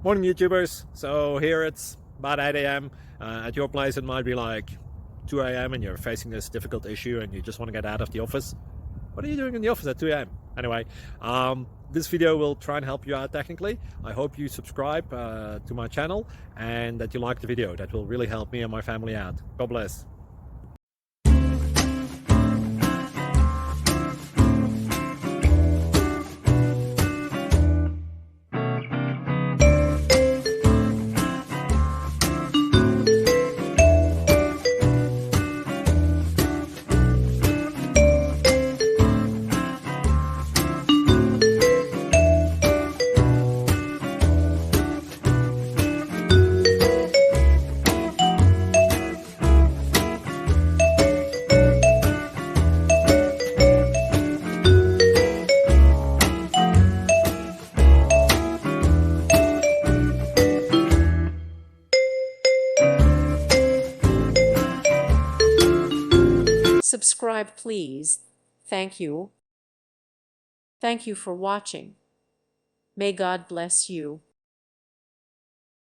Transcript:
Morning YouTubers. So here it's about 8 a.m. At your place it might be like 2 a.m. and you're facing this difficult issue and you just want to get out of the office. What are you doing in the office at 2 a.m.? Anyway, this video will try and help you out technically. I hope you subscribe to my channel and that you like the video. That will really help me and my family out. God bless. Subscribe, please. Thank you. Thank you for watching. May God bless you.